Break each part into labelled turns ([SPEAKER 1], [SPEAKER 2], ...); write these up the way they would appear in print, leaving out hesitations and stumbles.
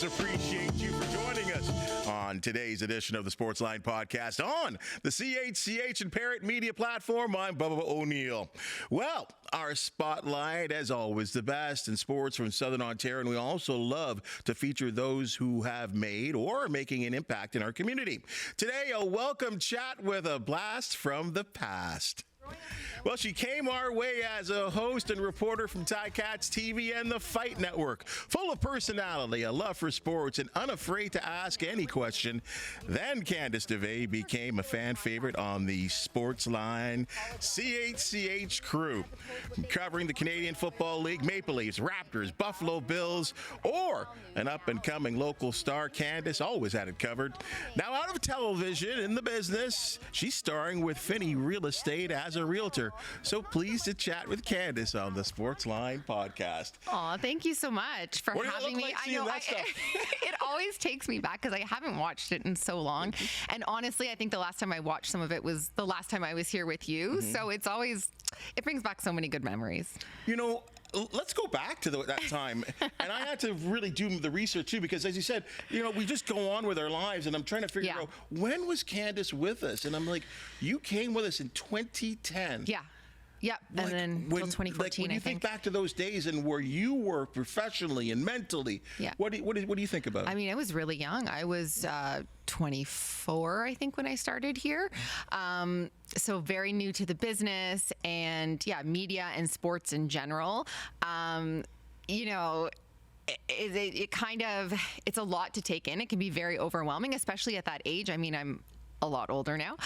[SPEAKER 1] always appreciate you for joining us on today's edition of the Sportsline Podcast on the CHCH and Parrot Media platform. I'm Bubba O'Neil. Well, our spotlight, as always, the best in sports from Southern Ontario, and we also love to feature those who have made or are making an impact in our community. Today, a welcome chat with a blast from the past. Well, she came our way as a host and reporter from Ticats TV and the Fight Network. Full of personality, a love for sports, and unafraid to ask any question. Then Candace became a fan favorite on the Sportsline CHCH crew. From covering the Canadian Football League, Maple Leafs, Raptors, Buffalo Bills, or an up-and-coming local star, Candace always had it covered. Now out of television in the business, she's starring with Finney Real Estate as a realtor. So pleased to chat with Candace on the Sportsline Podcast.
[SPEAKER 2] Aw, thank you so much for having me.
[SPEAKER 1] I know
[SPEAKER 2] it always takes me back because I haven't watched it in so long. And honestly, I think the last time I watched some of it was the last time I was here with you. Mm-hmm. So it brings back so many good memories.
[SPEAKER 1] You know, let's go back to that time. And I had to really do the research too, because as you said, you know, we just go on with our lives, and I'm trying to figure out, when was Candace with us? And I'm like, you came with us in 2010.
[SPEAKER 2] Yeah. Yep, and then until 2014,
[SPEAKER 1] when you think back to those days and where you were professionally and mentally, what do you think about?
[SPEAKER 2] I mean, I was really young. I was 24, I think, when I started here. So very new to the business and media and sports in general. You know, it kind of, it's a lot to take in. It can be very overwhelming, especially at that age. I mean, I'm a lot older now.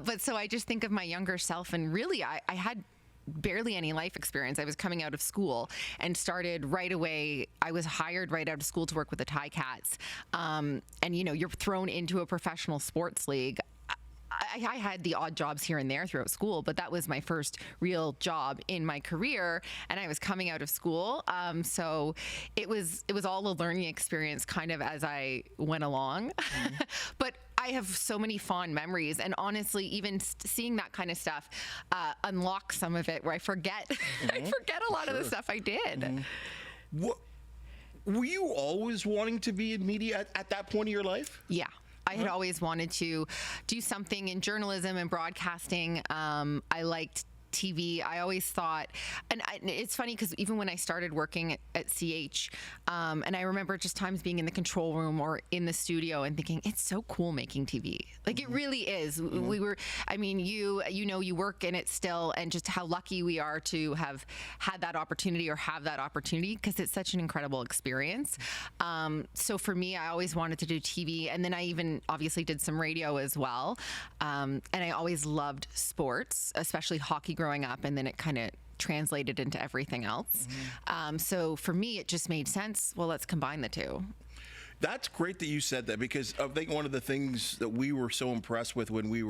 [SPEAKER 2] But so I just think of my younger self, and really I had barely any life experience. I was coming out of school and started right away. I was hired right out of school to work with the Ticats. And you know, you're thrown into a professional sports league. I had the odd jobs here and there throughout school, but that was my first real job in my career, and I was coming out of school. So it was all a learning experience kind of as I went along. Mm-hmm. But I have so many fond memories, and honestly, even seeing that kind of stuff unlocks some of it where I forget I forget a lot of the stuff I did.
[SPEAKER 1] Mm-hmm. Were you always wanting to be in media at that point of your life?
[SPEAKER 2] Yeah. I had always wanted to do something in journalism and broadcasting. I liked TV. I always thought, and it's funny because even when I started working at CH, and I remember just times being in the control room or in the studio and thinking, it's so cool making TV. Like, it really is. Mm-hmm. We were, I mean, you know, you work in it still, and just how lucky we are to have had that opportunity or have that opportunity, because it's such an incredible experience. So for me, I always wanted to do TV, and then I even obviously did some radio as well. And I always loved sports, especially hockey growing up, and then it kind of translated into everything else. Mm-hmm. So for me, it just made sense. Well, let's combine the two.
[SPEAKER 1] That's great that you said that, because I think one of the things that we were so impressed with when we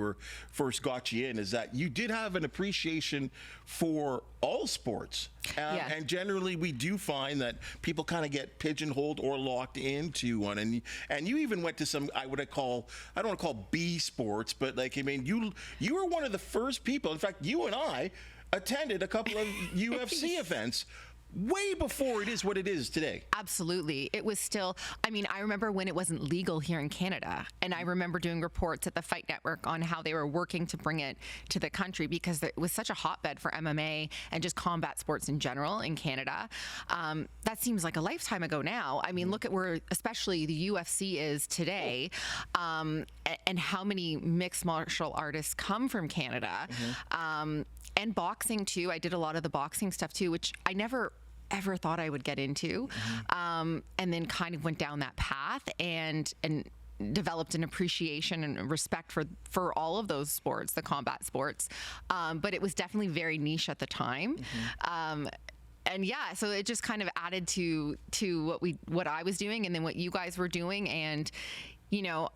[SPEAKER 1] first got you in is that you did have an appreciation for all sports. And generally we do find that people kind of get pigeonholed or locked into one. And you even went to some, I don't want to call B sports, but like, I mean, you were one of the first people. In fact, you and I attended a couple of UFC events way before it is what it is today.
[SPEAKER 2] Absolutely. It was still, I mean, I remember when it wasn't legal here in Canada, and I remember doing reports at the Fight Network on how they were working to bring it to the country, because it was such a hotbed for MMA and just combat sports in general in Canada. That seems like a lifetime ago now. I mean, look at where especially the UFC is today, and how many mixed martial artists come from Canada. Mm-hmm. And boxing too. I did a lot of the boxing stuff too, which I never ever thought I would get into. Mm-hmm. And then kind of went down that path and developed an appreciation and respect for all of those sports, the combat sports. But it was definitely very niche at the time. Mm-hmm. And yeah, so it just kind of added to what I was doing, and then what you guys were doing. And, you know,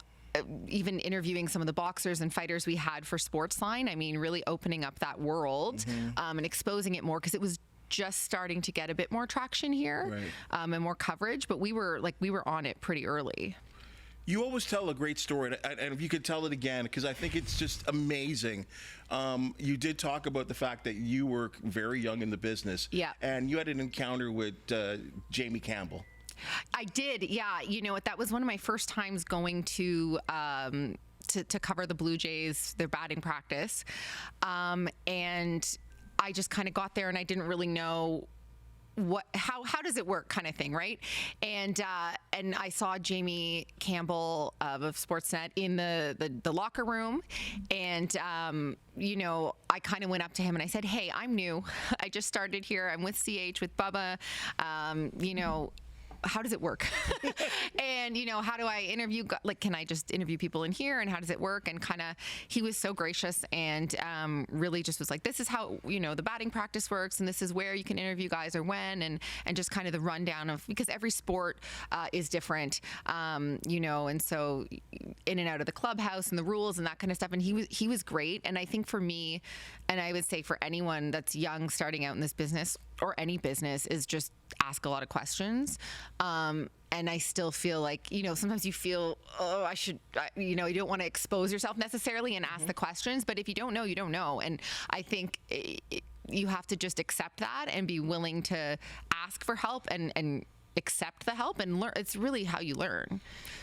[SPEAKER 2] even interviewing some of the boxers and fighters we had for Sportsline, I mean, really opening up that world. Mm-hmm. And exposing it more, because it was just starting to get a bit more traction here. Right. And more coverage, but we were on it pretty early.
[SPEAKER 1] You always tell a great story, and if you could tell it again, because I think it's just amazing. You did talk about the fact that you were very young in the business, and you had an encounter with Jamie Campbell.
[SPEAKER 2] I did. Yeah. You know what? That was one of my first times going to cover the Blue Jays, their batting practice. And I just kind of got there and I didn't really know how does it work kind of thing, right? And I saw Jamie Campbell of Sportsnet in the locker room, and you know, I kind of went up to him and I said, "Hey, I'm new. I just started here. I'm with CH with Bubba. You know, how does it work?" And, you know, how do I interview, like, can I just interview people in here, and how does it work? And kind of, he was so gracious and really just was like, this is how, you know, the batting practice works, and this is where you can interview guys or when, and just kind of the rundown of, because every sport is different, you know, and so in and out of the clubhouse and the rules and that kind of stuff. And he was great. And I think for me, and I would say for anyone that's young starting out in this business or any business, is just ask a lot of questions. And I still feel like, you know, sometimes you feel, oh, you know, you don't want to expose yourself necessarily and ask the questions, but if you don't know, you don't know. And I think you have to just accept that and be willing to ask for help and accept the help and learn. It's really how you learn.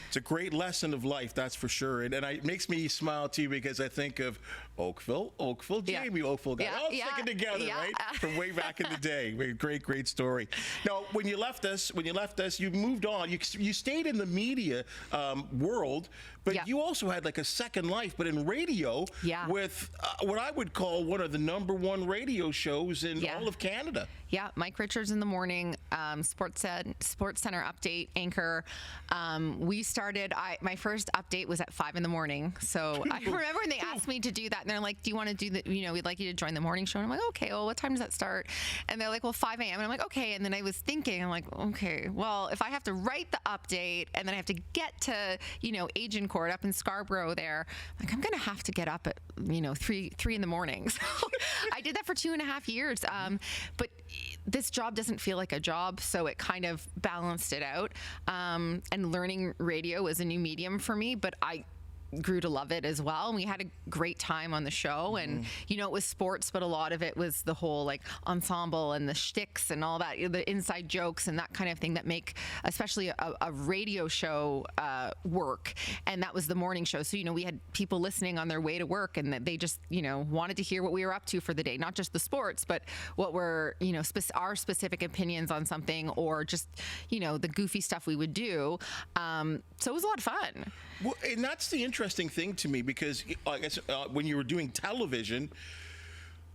[SPEAKER 1] It's a great lesson of life, that's for sure. And it makes me smile too, because I think of Oakville, Jamie Oakville, got all sticking together, right? From way back in the day. Great story. Now, when you left us, you moved on. You stayed in the media world, but you also had like a second life, but in radio, with what I would call one of the #1 radio shows in all of Canada.
[SPEAKER 2] Yeah, Mike Richards in the morning, Sports Center update anchor. We started. My first update was at 5 a.m. So I remember when they asked me to do that, and they're like, "Do you want to do the? You know, we'd like you to join the morning show." And I'm like, "Okay. Well, what time does that start?" And they're like, "Well, 5 a.m." And I'm like, "Okay." And then I was thinking, I'm like, "Okay. Well, if I have to write the update and then I have to get to, you know, Agent Court up in Scarborough there, like I'm gonna have to get up at, you know, 3 in the morning." So I did that for 2.5 years. But this job doesn't feel like a job, so it kind of balanced it out. And learning radio was a new medium for me, but I grew to love it as well. And we had a great time on the show, and you know, it was sports, but a lot of it was the whole like ensemble and the shticks and all that, the inside jokes and that kind of thing that make especially a radio show work. And that was the morning show, so you know, we had people listening on their way to work, and they just, you know, wanted to hear what we were up to for the day, not just the sports, but what were, you know, our specific opinions on something, or just, you know, the goofy stuff we would do. So it was a lot of fun.
[SPEAKER 1] Well, and that's the interesting thing to me, because I guess when you were doing television,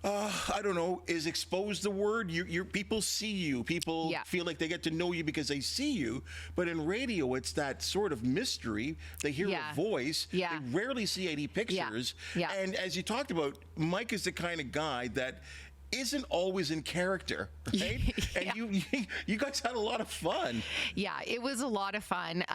[SPEAKER 1] I don't know, is exposed the word? People see you. People feel like they get to know you because they see you. But in radio, it's that sort of mystery. They hear a voice. They rarely see any pictures. And as you talked about, Mike is the kind of guy that isn't always in character, right? And you guys had a lot of fun. Yeah, it was a lot of fun.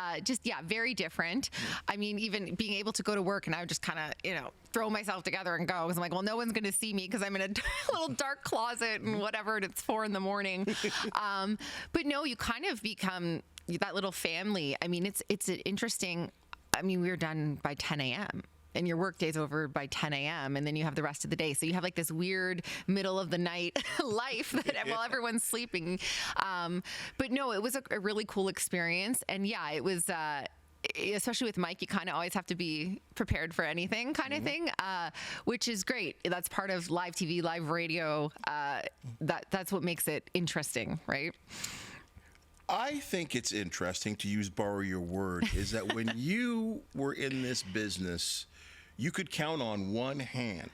[SPEAKER 1] Very different. I mean, even being able to go to work and I would just kind of, you know, throw myself together and go, because I'm like, well, no one's going to see me because I'm in a little dark closet and whatever, and it's 4 a.m. But no, you kind of become that little family. I mean, it's an interesting, I mean, we were done by 10 a.m. and your work day's over by 10 a.m. and then you have the rest of the day. So you have like this weird middle of the night life that while everyone's sleeping. But no, it was a really cool experience. And yeah, it was, especially with Mike, you kind of always have to be prepared for anything kind of thing, which is great. That's part of live TV, live radio. That's what makes it interesting, right? I think it's interesting, to borrow your word, is that when you were in this business, you could count on one hand,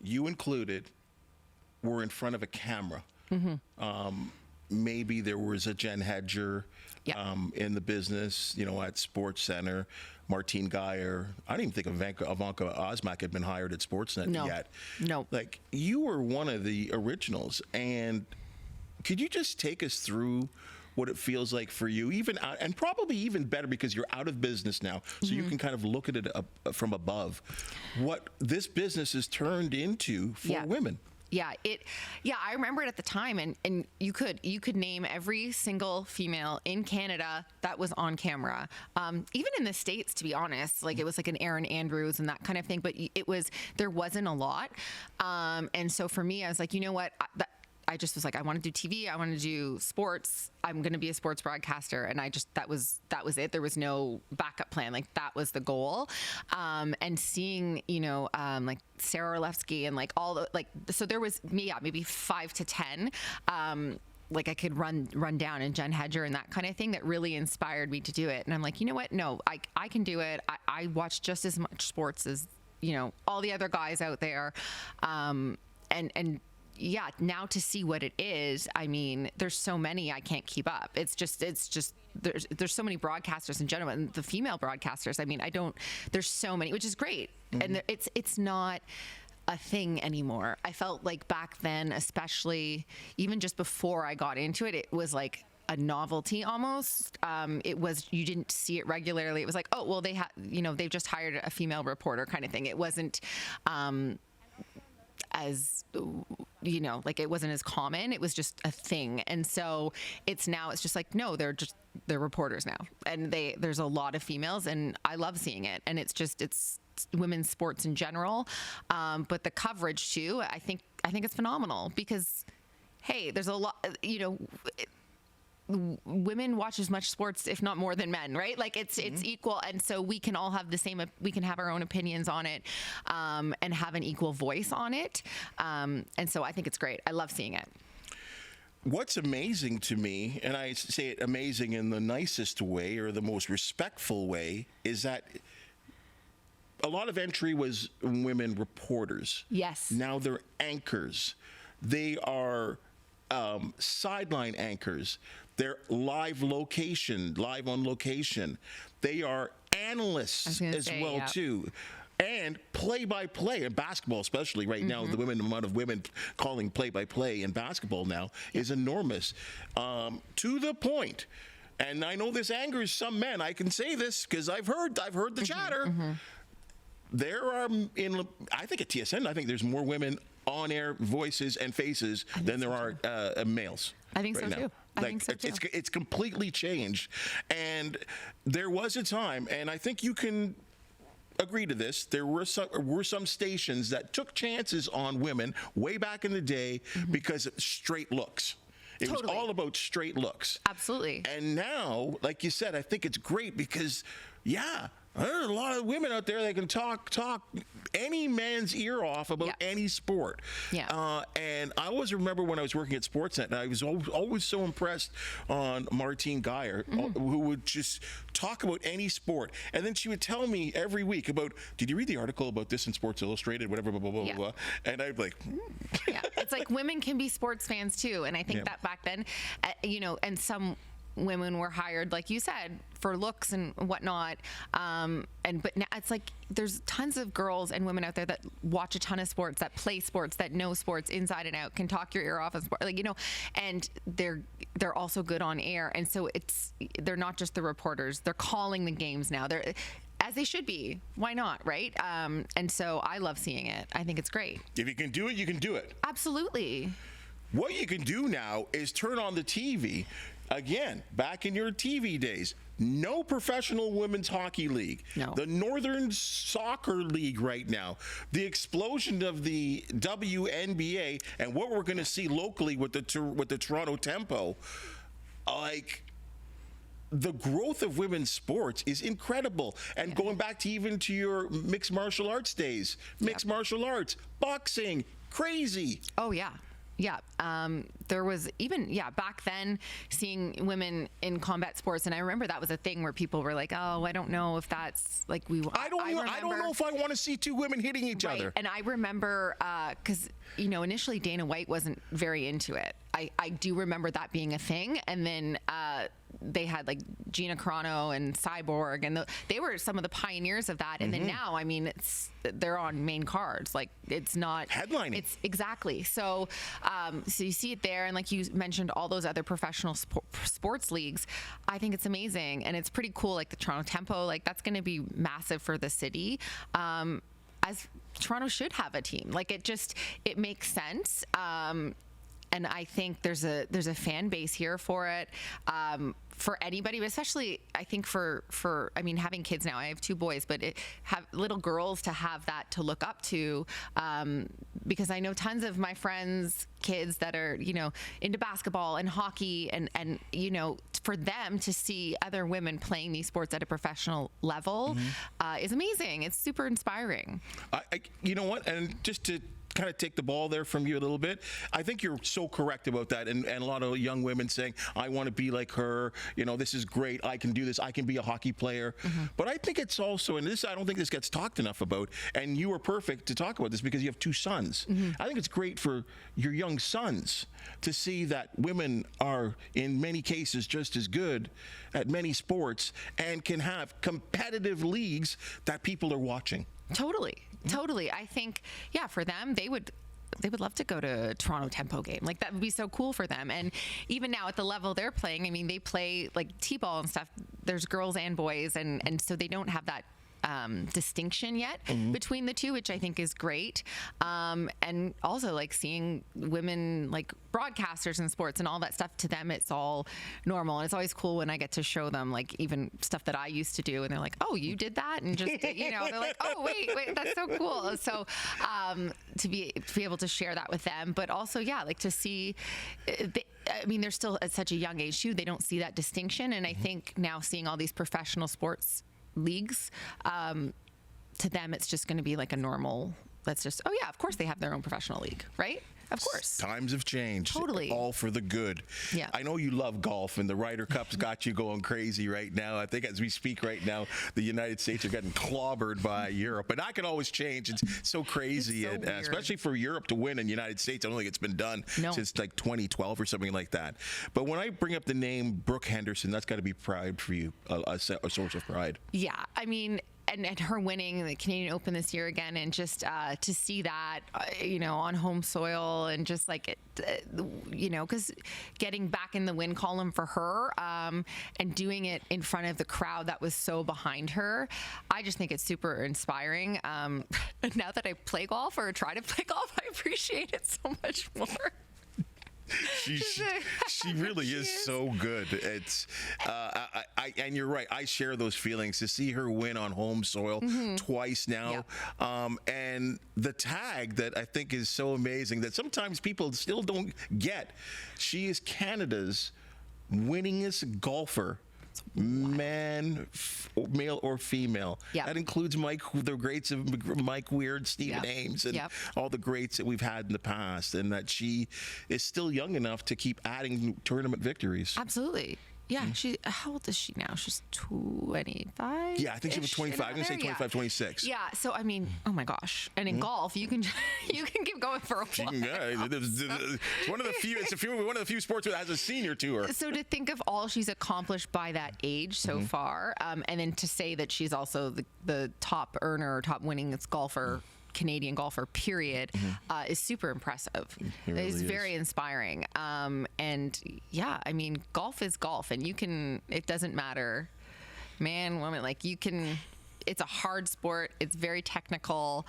[SPEAKER 1] you included, were in front of a camera. Maybe there was a Jen Hedger in the business, you know, at Sports Center, Martine Geyer. I didn't even think Ivanka Osmak had been hired at Sportsnet yet. No. Like, you were one of the originals. And could you just take us through what it feels like for you, even and probably even better because you're out of business now, so you can kind of look at it from above, what this business has turned into for women. I remember it at the time, and you could name every single female in Canada that was on camera, even in the States, to be honest. Like, it was like an Erin Andrews and that kind of thing, but there wasn't a lot, and so for me, I was like, you know what,
[SPEAKER 2] just was like, I want to do TV. I want to do sports. I'm going to be a sports broadcaster. And that was it. There was no backup plan. Like that was the goal. And seeing, like Sarah Orlewski and like all the, like, so there was maybe 5 to 10, like I could run down, and Jen Hedger and that kind of thing that really inspired me to do it. And I'm like, you know what? No, I can do it. I watch just as much sports as, all the other guys out there. And yeah, now to see what it is, I mean, there's so many, I can't keep up. It's just there's so many broadcasters in general, and the female broadcasters. I mean, there's so many, which is great. And it's not a thing anymore. I felt like back then, especially even just before I got into it, it was like a novelty almost. It was, you didn't see it regularly. It was like, oh, well, they've just hired a female reporter kind of thing. It wasn't, as like it wasn't as common. It was just a thing. And so it's just like, no, they're reporters now, and there's a lot of females, and I love seeing it. And it's women's sports in general, but the coverage too, I think it's phenomenal, because hey, there's a lot, women watch as much sports, if not more, than men, right? Like it's equal. And so we can all have we can have our own opinions on it, and have an equal voice on it. And so I think it's great. I love seeing it.
[SPEAKER 1] What's amazing to me, and I say it amazing in the nicest way or the most respectful way, is that a lot of entry was women reporters.
[SPEAKER 2] Yes.
[SPEAKER 1] Now they're anchors. They are sideline anchors. They're live on location. They are analysts as well, too. And play-by-play in basketball, especially right now, the amount of women calling play-by-play in basketball now is enormous. To the point, and I know this angers some men. I can say this because I've heard the chatter. There are, I think at TSN, I think there's more women on-air voices and faces than there are males.
[SPEAKER 2] I think
[SPEAKER 1] right
[SPEAKER 2] so
[SPEAKER 1] now.
[SPEAKER 2] too. I think so too.
[SPEAKER 1] It's completely changed. And there was a time, and I think you can agree to this, there were some stations that took chances on women way back in the day because of straight looks. It was all about straight looks.
[SPEAKER 2] Absolutely.
[SPEAKER 1] And now, like you said, I think it's great because, yeah, there's a lot of women out there that can talk any man's ear off about any sport.
[SPEAKER 2] Yeah.
[SPEAKER 1] And I always remember when I was working at Sportsnet, and I was always so impressed on Martine Geyer, who would just talk about any sport. And then she would tell me every week about, did you read the article about this in Sports Illustrated, whatever, blah, blah, blah, blah. And I'd be like,
[SPEAKER 2] yeah. It's like women can be sports fans too. And I think that back then, and some women were hired, like you said, for looks and whatnot. But now it's like there's tons of girls and women out there that watch a ton of sports, that play sports, that know sports inside and out, can talk your ear off of sport, and they're also good on air. And so they're not just the reporters; they're calling the games now. They're, as they should be. Why not, right? And so I love seeing it. I think it's great.
[SPEAKER 1] If you can do it, you can do it.
[SPEAKER 2] Absolutely.
[SPEAKER 1] What you can do now is turn on the TV. Again, back in your TV days, no professional women's hockey league.
[SPEAKER 2] No.
[SPEAKER 1] The Northern Soccer League right now, the explosion of the WNBA, and what we're going to see locally with the Toronto Tempo, like, the growth of women's sports is incredible. And going back to even to your mixed martial arts days, mixed martial arts, boxing, crazy.
[SPEAKER 2] Oh, yeah. Yeah. There was even, back then, seeing women in combat sports. And I remember that was a thing where people were like, oh, I don't know if that's like I don't
[SPEAKER 1] know if I want to see two women hitting each other.
[SPEAKER 2] And I remember, because, initially Dana White wasn't very into it. I do remember that being a thing. And then they had like Gina Carano and Cyborg, and they were some of the pioneers of that. And then now, I mean, they're on main cards. Like, it's not
[SPEAKER 1] headlining.
[SPEAKER 2] It's exactly. So you see it there. And like you mentioned, all those other professional sports leagues, I think it's amazing. And it's pretty cool. Like the Toronto Tempo, like that's going to be massive for the city. As Toronto should have a team. Like it makes sense. And I think there's a fan base here for it. for anybody, but especially I think for I mean, having kids now, I have 2 boys, but have little girls to have that to look up to, because I know tons of my friends' kids that are, into basketball and hockey, and for them to see other women playing these sports at a professional level is amazing. It's super inspiring.
[SPEAKER 1] You know what? And just to kind of take the ball there from you a little bit, I think you're so correct about that, and a lot of young women saying, I want to be like her, this is great, I can do this, I can be a hockey player. But I think it's also, and this, I don't think this gets talked enough about, and you are perfect to talk about this because you have 2 sons. I think it's great for your young sons to see that women are in many cases just as good at many sports and can have competitive leagues that people are watching. Totally. I think, for them, they would love to go to a Toronto Tempo game. Like, that would be so cool for them. And even now at the level they're playing, I mean, they play like T-ball and stuff. There's girls and boys, and so they don't have that distinction yet between the two, which I think is great. And also, like, seeing women like broadcasters in sports and all that stuff, to them it's all normal, and it's always cool when I get to show them like even stuff that I used to do, and they're like, oh, you did that, and just they're like, oh, wait, that's so cool. So to be able to share that with them, but also like to see they're still at such a young age too, they don't see that distinction. And I think now seeing all these professional sports leagues, to them it's just going to be like a normal, that's just, oh yeah, of course they have their own professional league, right? Of course. Times have changed.
[SPEAKER 2] Totally.
[SPEAKER 1] All for the good.
[SPEAKER 2] Yeah.
[SPEAKER 1] I know you love golf, and the Ryder Cup's got you going crazy right now. I think as we speak right now, the United States are getting clobbered by Europe. But that can always change. It's so crazy,
[SPEAKER 2] It's so weird.
[SPEAKER 1] Especially for Europe to win in the United States. I don't think it's been done since like 2012 or something like that. But when I bring up the name Brooke Henderson, that's got to be pride for you, a source of pride.
[SPEAKER 2] Yeah. I mean, and her winning the Canadian Open this year again, and just to see that, on home soil, and just like, because getting back in the win column for her, and doing it in front of the crowd that was so behind her, I just think it's super inspiring. Now that I play golf, or try to play golf, I appreciate it so much more.
[SPEAKER 1] She really is so good. It's and you're right. I share those feelings to see her win on home soil twice now. Yep. And the tag that I think is so amazing that sometimes people still don't get. She is Canada's winningest golfer. Man, male or female.
[SPEAKER 2] Yep.
[SPEAKER 1] That includes the greats of Mike Weir, Stephen Ames, and all the greats that we've had in the past, and that she is still young enough to keep adding tournament victories.
[SPEAKER 2] Absolutely. Yeah, how old is she now? She's 25?
[SPEAKER 1] Yeah, I think she was 25. I'm going to say 25, 26.
[SPEAKER 2] Yeah, so I mean, oh my gosh. And in golf, you can keep going for a while.
[SPEAKER 1] It's one of the few sports that has a senior tour.
[SPEAKER 2] So to think of all she's accomplished by that age so far, and then to say that she's also the top earner, top winningest golfer, Canadian golfer, period, is super impressive. It's very inspiring. And yeah, I mean, golf is golf, and it doesn't matter, man, woman, like it's a hard sport. It's very technical.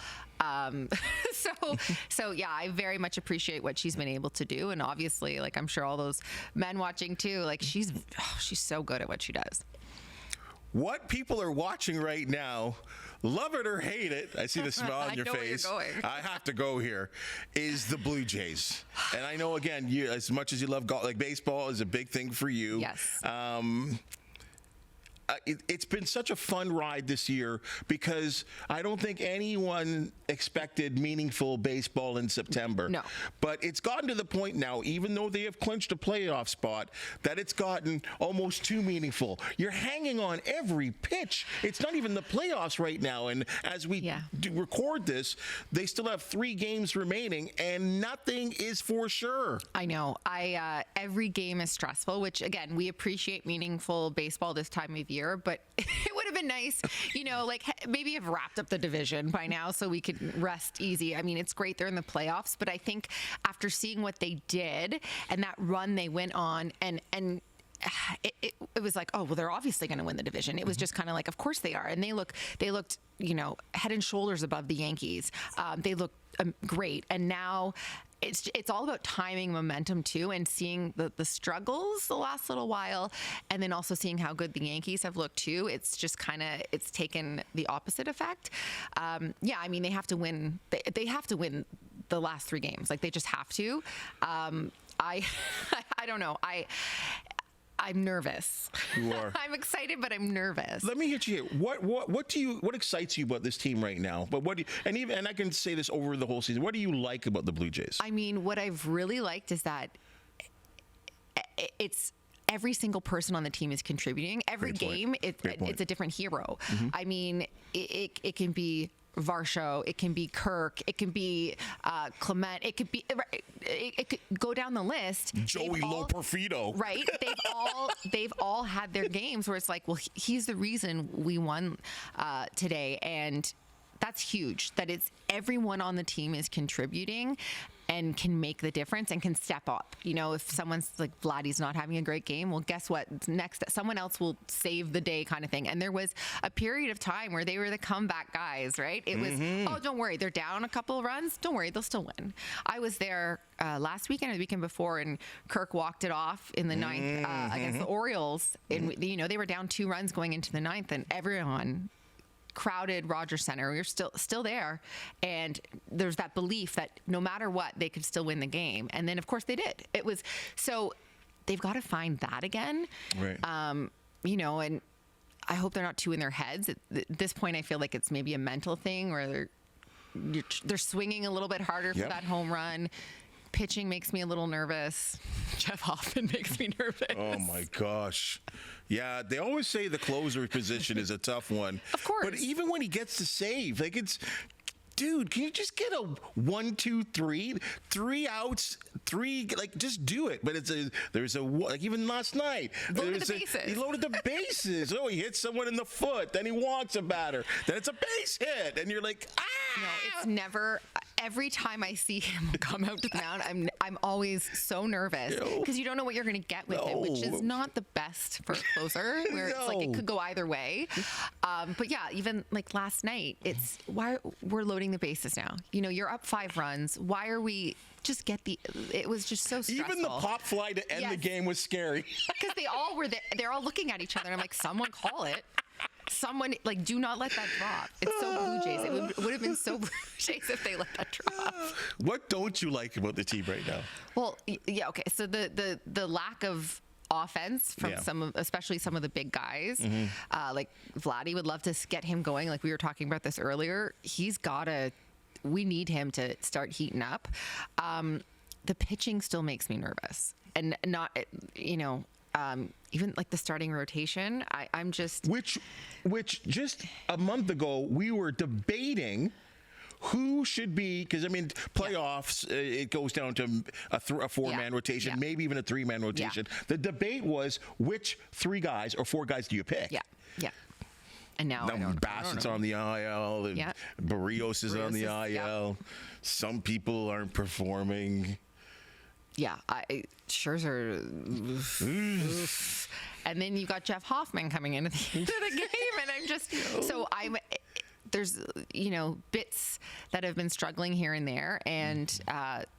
[SPEAKER 2] So yeah, I very much appreciate what she's been able to do. And obviously, like, I'm sure all those men watching too, like, she's so good at what she does.
[SPEAKER 1] What people are watching right now, love it or hate it, I see the smile on your face.
[SPEAKER 2] Where you're going.
[SPEAKER 1] I have to go here, is the Blue Jays. And I know, again, you, as much as you love golf, like, baseball is a big thing for you.
[SPEAKER 2] Yes.
[SPEAKER 1] It's been such a fun ride this year because I don't think anyone expected meaningful baseball in September.
[SPEAKER 2] No.
[SPEAKER 1] But it's gotten to the point now, even though they have clinched a playoff spot, that it's gotten almost too meaningful. You're hanging on every pitch. It's not even the playoffs right now. And as we record this, they still have 3 games remaining and nothing is for sure.
[SPEAKER 2] I know. Every game is stressful, which, again, we appreciate meaningful baseball this time of year, but it would have been nice, like, maybe have wrapped up the division by now so we could rest easy. I mean, it's great they're in the playoffs, but I think after seeing what they did and that run they went on, and it was like, oh, well, they're obviously going to win the division. It was just kind of like, of course they are. And they looked, head and shoulders above the Yankees. They looked great. And now it's all about timing, momentum too, and seeing the struggles the last little while, and then also seeing how good the Yankees have looked too. It's just it's taken the opposite effect. Yeah, I mean, they have to win. They have to win the last 3 games. Like, they just have to. I don't know. I'm nervous.
[SPEAKER 1] You are.
[SPEAKER 2] I'm excited, but I'm nervous.
[SPEAKER 1] Let me hit you here. What excites you about this team right now? But and I can say this over the whole season. What do you like about the Blue Jays?
[SPEAKER 2] I mean, what I've really liked is that it's every single person on the team is contributing. Every game, it's a different hero. Mm-hmm. I mean, it can be Varsho, it can be Kirk, it can be Clement, it could go down the list.
[SPEAKER 1] Joey Loperfido.
[SPEAKER 2] Right. They've all had their games where it's like, well, he's the reason we won today. And that's huge, that it's everyone on the team is contributing and can make the difference and can step up. You know, if someone's like, Vladdy's not having a great game, well, guess what? Next, someone else will save the day, kind of thing. And there was a period of time where they were the comeback guys, right? It was, oh, don't worry, they're down a couple of runs. Don't worry, they'll still win. I was there last weekend or the weekend before, and Kirk walked it off in the ninth against the Orioles. And, you know, they were down 2 runs going into the ninth, and everyone crowded Rogers Center. We were still there, and there's that belief that no matter what, they could still win the game. And then, of course, they did. It was so they've got to find that again,
[SPEAKER 1] right?
[SPEAKER 2] You know, and I hope they're not too in their heads. At this point, I feel like it's maybe a mental thing where they're swinging a little bit harder for that home run. Pitching makes me a little nervous. Jeff Hoffman makes me nervous.
[SPEAKER 1] Oh, my gosh. Yeah, they always say the closer position is a tough one.
[SPEAKER 2] Of course.
[SPEAKER 1] But even when he gets to save, like, it's... Dude, can you just get a 1, 2, 3, 3 outs, 3, like, just do it. But there's a, like, even last night.
[SPEAKER 2] Loaded the bases.
[SPEAKER 1] He loaded the bases. Oh, he hits someone in the foot. Then he walks a batter. Then it's a base hit. And you're like, ah!
[SPEAKER 2] No, it's never. Every time I see him come out to the mound, I'm always so nervous because you don't know what you're going to get with it, which is not the best for a closer, where it's like it could go either way. But yeah, even like last night, it's why we're loading the bases now. You know, you're up 5 runs. Why are we? Just get it was just so stressful.
[SPEAKER 1] Even the pop fly to end the game was scary.
[SPEAKER 2] Because they all were there. They're all looking at each other. And I'm like, someone call it. Someone, like, do not let that drop. It's so Blue Jays. It would have been so Blue Jays if they let that drop.
[SPEAKER 1] What don't you like about the team right now?
[SPEAKER 2] Well, yeah, okay. So the lack of offense from especially some of the big guys, like Vladdy, would love to get him going. Like we were talking about this earlier. We need him to start heating up. The pitching still makes me nervous, and not, you know, even like the starting rotation. I'm just which
[SPEAKER 1] just a month ago we were debating who should be, because I mean playoffs, it goes down to a 4-man rotation, maybe even a 3-man rotation. The debate was which 3 guys or 4 guys do you pick?
[SPEAKER 2] Yeah. And now
[SPEAKER 1] Bassett's on the IL, and Barrios is on the IL. Some people aren't performing.
[SPEAKER 2] Yeah, Scherzer. And then you got Jeff Hoffman coming into the end of the game, and I'm just there's, you know, bits that have been struggling here and there, and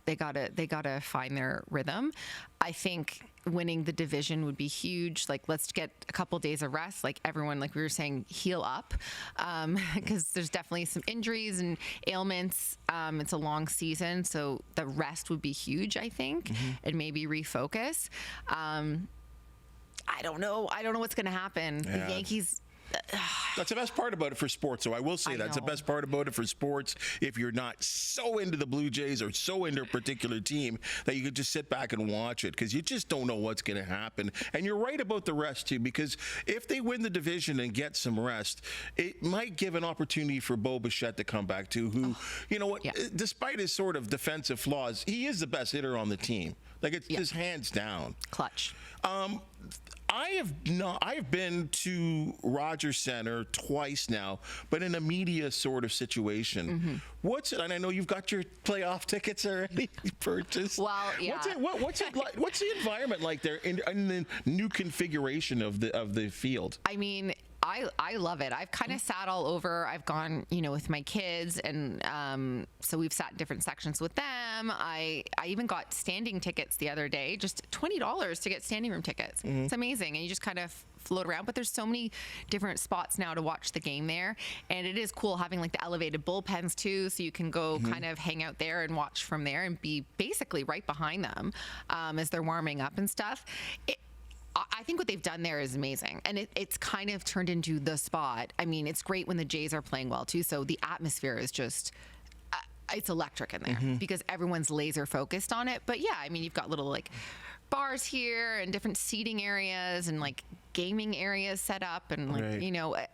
[SPEAKER 2] they gotta find their rhythm. I think winning the division would be huge. Like, let's get a couple days of rest. Like everyone, like we were saying, heal up, because there's definitely some injuries and ailments. It's a long season, so the rest would be huge, I think, and maybe refocus. I don't know what's going to happen. The Yankees.
[SPEAKER 1] That's the best part about it for sports. So I will say that's the best part about it for sports. If you're not so into the Blue Jays or so into a particular team, that you could just sit back and watch it, because you just don't know what's going to happen. And you're right about the rest too, because if they win the division and get some rest, it might give an opportunity for Bo Bichette to come back too, who, you know what, despite his sort of defensive flaws, he is the best hitter on the team. Like, it's his hands down.
[SPEAKER 2] Clutch.
[SPEAKER 1] I have been to Rogers Center twice now, but in a media sort of situation. And I know you've got your playoff tickets already purchased.
[SPEAKER 2] Well, yeah.
[SPEAKER 1] What's the environment like there in the new configuration of the field?
[SPEAKER 2] I mean, I love it. I've kind of sat all over. I've gone, with my kids, and so we've sat in different sections with them. I even got standing tickets the other day, just $20 to get standing room tickets. It's amazing, and you just kind of float around. But there's so many different spots now to watch the game there, and it is cool having like the elevated bullpens too, so you can go kind of hang out there and watch from there and be basically right behind them as they're warming up and stuff. I think what they've done there is amazing, and it's kind of turned into the spot. I mean, it's great when the Jays are playing well too, so the atmosphere is just it's electric in there because everyone's laser focused on it. But yeah, I mean, you've got little like bars here and different seating areas and like gaming areas set up, and like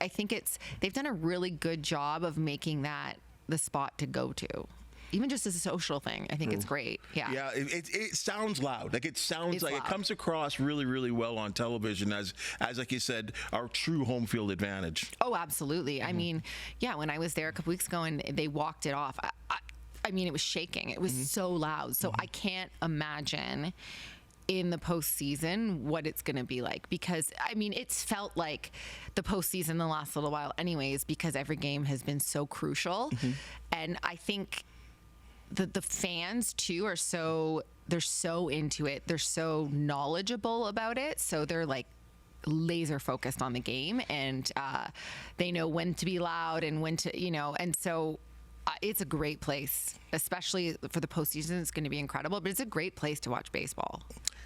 [SPEAKER 2] I think they've done a really good job of making that the spot to go to. Even just as a social thing, I think it's great. Yeah.
[SPEAKER 1] Yeah, it sounds loud. Like it sounds
[SPEAKER 2] It's
[SPEAKER 1] like
[SPEAKER 2] loud.
[SPEAKER 1] It comes across really, really well on television as like you said, our true home field advantage.
[SPEAKER 2] Oh, absolutely. I mean, yeah, when I was there a couple weeks ago and they walked it off, I mean, it was shaking. It was so loud. So I can't imagine in the postseason what it's going to be like, because I mean, it's felt like the postseason the last little while anyways, because every game has been so crucial. And I think the fans too they're so into it. They're so knowledgeable about it. So they're like laser focused on the game, and they know when to be loud and when to, and so it's a great place, especially for the postseason. It's going to be incredible, but it's a great place to watch baseball.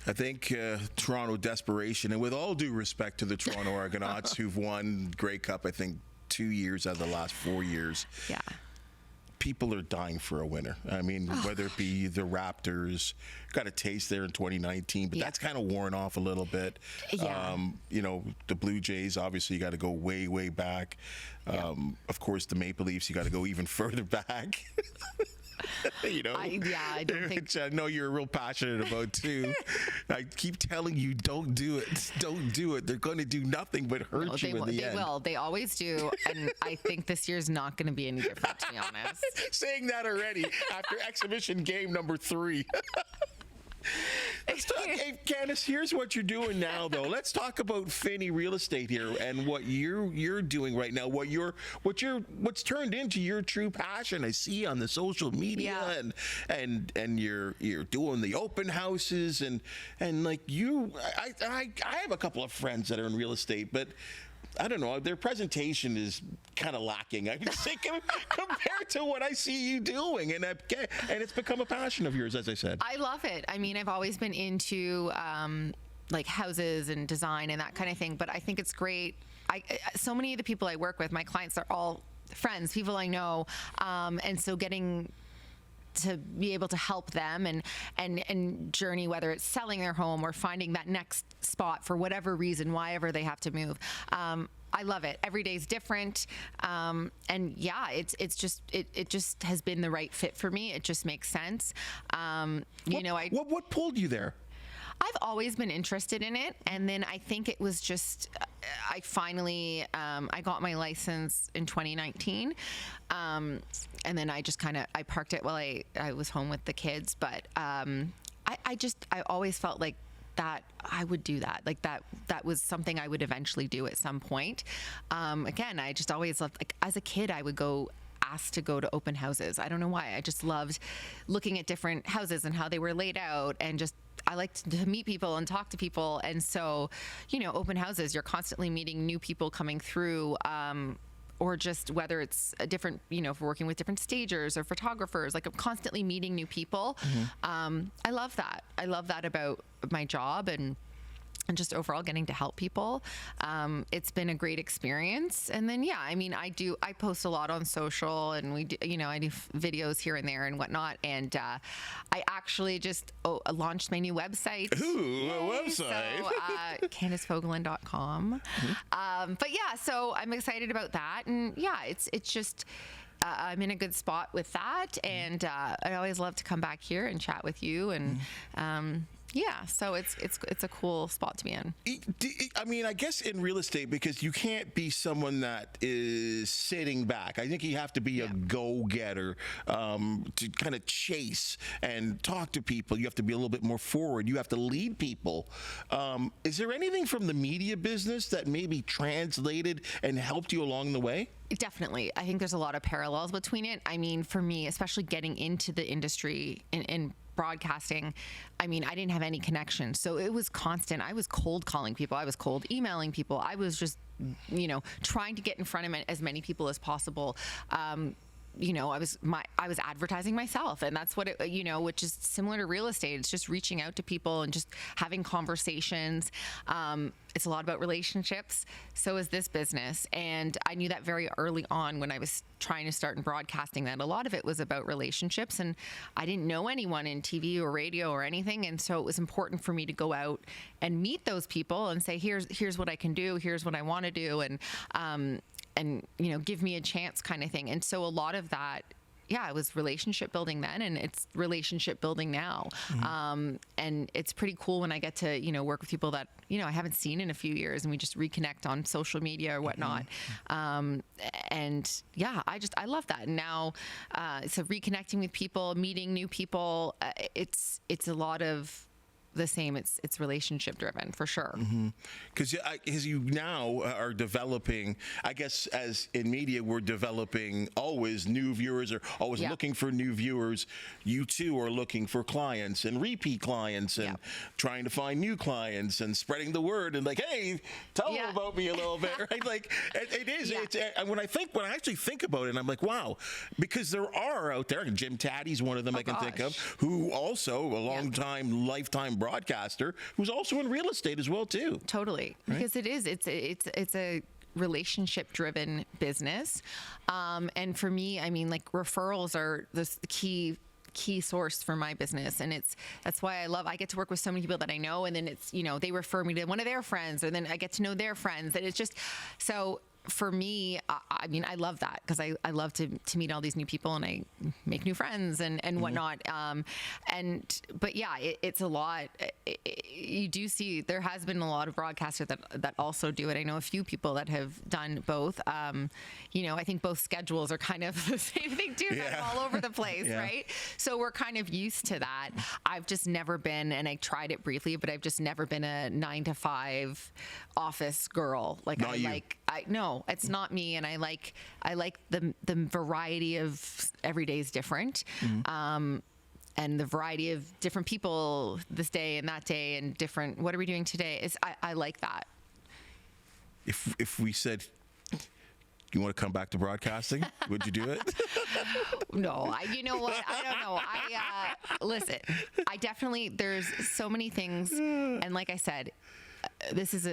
[SPEAKER 1] I think Toronto desperation, and with all due respect to the Toronto Argonauts, who've won Grey Cup, I think 2 years out of the last 4 years.
[SPEAKER 2] Yeah.
[SPEAKER 1] People are dying for a winner. I mean, whether it be the Raptors, got a taste there in 2019, but that's kind of worn off a little bit.
[SPEAKER 2] Yeah.
[SPEAKER 1] The Blue Jays, obviously, you got to go way, way back. Of course, the Maple Leafs, you got to go even further back. I don't think. Which I know you're real passionate about too. I keep telling you, don't do it. Don't do it. They're going to do nothing but hurt you in the end.
[SPEAKER 2] They will. They always do. And I think this year's not going to be any different, to be honest.
[SPEAKER 1] Saying that already after exhibition game number 3. Let's talk, hey, Candace, here's what you're doing now, though. Let's talk about Finney Real Estate here and what you're doing right now. What's turned into your true passion. I see on the social media, and you're doing the open houses and like you. I have a couple of friends that are in real estate, but I don't know, their presentation is kind of lacking, I would say, compared to what I see you doing. And it's become a passion of yours, as I said.
[SPEAKER 2] I love it. I mean, I've always been into like houses and design and that kind of thing, but I think it's great. So many of the people I work with, my clients are all friends, people I know. And so getting to be able to help them and journey, whether it's selling their home or finding that next spot for whatever reason, why ever they have to move. I love it. Every day's different. And yeah, it just has been the right fit for me. It just makes sense.
[SPEAKER 1] What pulled you there?
[SPEAKER 2] I've always been interested in it, and then I think it was just I finally I got my license in 2019, and then I just I parked it while I was home with the kids. But I always felt like that I would do that. Like that was something I would eventually do at some point. Again, I just always loved, like as a kid, I would go asked to go to open houses. I don't know why. I just loved looking at different houses and how they were laid out, and just I liked to meet people and talk to people. And so, open houses, you're constantly meeting new people coming through, or just whether it's a different, if we're working with different stagers or photographers, like I'm constantly meeting new people. I love that. I love that about my job and just overall getting to help people. It's been a great experience. And then, I post a lot on social, and we do, I do videos here and there and whatnot. And I actually just launched my new website.
[SPEAKER 1] Ooh, a website.
[SPEAKER 2] So, CandaceFogolin.com. But yeah, so I'm excited about that. And yeah, it's just, I'm in a good spot with that. And I always love to come back here and chat with you. And, Yeah, so it's a cool spot to be in.
[SPEAKER 1] I mean, I guess in real estate, because you can't be someone that is sitting back. I think you have to be a go-getter to kind of chase and talk to people. You have to be a little bit more forward. You have to lead people. Is there anything from the media business that maybe translated and helped you along the way?
[SPEAKER 2] Definitely. I think there's a lot of parallels between it. I mean, for me, especially getting into the industry in broadcasting, I mean, I didn't have any connection. So it was constant. I was cold calling people. I was cold emailing people. I was just, trying to get in front of as many people as possible. I was advertising myself, and that's what it, which is similar to real estate. It's just reaching out to people and just having conversations. It's a lot about relationships. So is this business. And I knew that very early on when I was trying to start in broadcasting, that a lot of it was about relationships, and I didn't know anyone in TV or radio or anything. And so it was important for me to go out and meet those people and say, here's what I can do. Here's what I want to do. And give me a chance kind of thing. And so a lot of that, it was relationship building then, and it's relationship building now. Mm-hmm. And it's pretty cool when I get to, work with people that, I haven't seen in a few years, and we just reconnect on social media or whatnot. Mm-hmm. I love that. And now, so reconnecting with people, meeting new people, it's a lot of the same. It's relationship driven for sure.
[SPEAKER 1] Because as you now are developing, I guess as in media, we're developing always new viewers, or always looking for new viewers. You too are looking for clients and repeat clients, and trying to find new clients and spreading the word, and like, hey, tell them about me a little bit, right? Like it is. Yeah. It's when I actually think about it, I'm like, wow, because there are out there, and Jim Taddy's one of them I can think of, who also a long time, lifetime broadcaster, who's also in real estate as well too.
[SPEAKER 2] Totally, right? Because it's a relationship driven business, and for me, I mean, like, referrals are the key source for my business, and that's why I get to work with so many people that I know, and then it's they refer me to one of their friends, and then I get to know their friends, and it's just so. For me, I mean, I love that, because I love to meet all these new people, and I make new friends and whatnot. But yeah, it's a lot. You do see there has been a lot of broadcasters that also do it. I know a few people that have done both. I think both schedules are kind of the same thing too. Yeah. All over the place, right? So we're kind of used to that. I've just never been, and I tried it briefly, but I've just never been a 9-to-5 office girl. Like, no, it's not me, and I like the variety of every day is different, and the variety of different people this day and that day, and different. What are we doing today? I like that.
[SPEAKER 1] If we said, you want to come back to broadcasting, would you do it?
[SPEAKER 2] No, you know what? I don't know. Listen, I definitely, there's so many things, and like I said, this is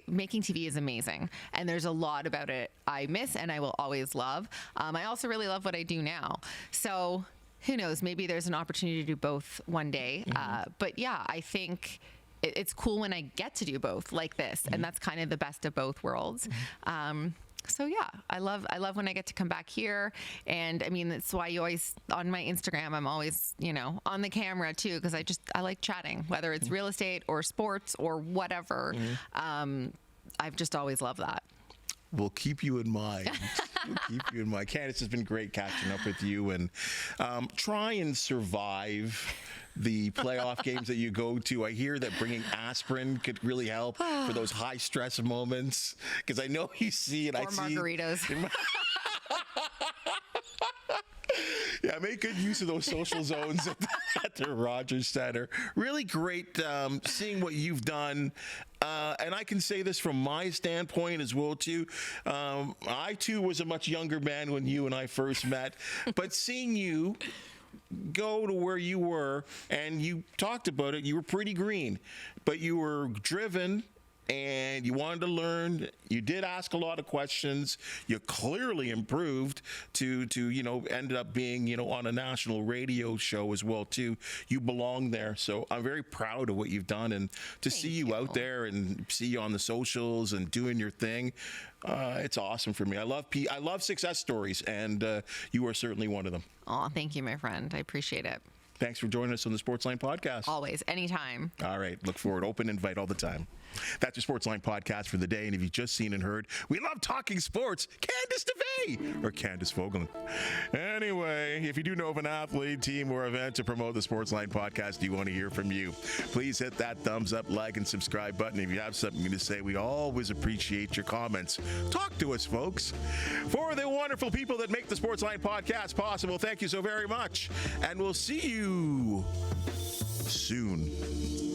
[SPEAKER 2] making TV is amazing, and there's a lot about it I miss and I will always love. I also really love what I do now. So who knows, maybe there's an opportunity to do both one day. But yeah, I think it's cool when I get to do both like this, and that's kind of the best of both worlds. So yeah, I love when I get to come back here, and I mean, that's why you always, on my Instagram, I'm always, on the camera too, because I like chatting, whether it's real estate or sports or whatever. I've just always loved that.
[SPEAKER 1] We'll keep you in mind. Candace, has been great catching up with you, and try and survive the playoff games that you go to. I hear that bringing aspirin could really help for those high stress moments, because I know you see it.
[SPEAKER 2] Or margaritas.
[SPEAKER 1] Yeah, make good use of those social zones at the Rogers Center. Really great seeing what you've done. And I can say this from my standpoint as well, too. I, too, was a much younger man when you and I first met. But seeing you go to where you were, and you talked about it, you were pretty green, but you were driven, and you wanted to learn. You did ask a lot of questions. You clearly improved to ended up being, on a national radio show as well too. You belong there. So I'm very proud of what you've done, and to see you out there and see you on the socials and doing your thing. It's awesome for me. I love success stories, and you are certainly one of them.
[SPEAKER 2] Oh, thank you, my friend. I appreciate it.
[SPEAKER 1] Thanks for joining us on the Sportsline Podcast.
[SPEAKER 2] Always, anytime.
[SPEAKER 1] All right. Look forward. Open invite all the time. That's your Sportsline Podcast for the day. And if you've just seen and heard, we love talking sports. Candace DeVay or Candace Fogolin. Anyway, if you do know of an athlete, team, or event to promote the Sportsline Podcast, you want to hear from you, please hit that thumbs up, like, and subscribe button. If you have something to say, we always appreciate your comments. Talk to us, folks. For the wonderful people that make the Sportsline Podcast possible, thank you so very much. And we'll see you soon.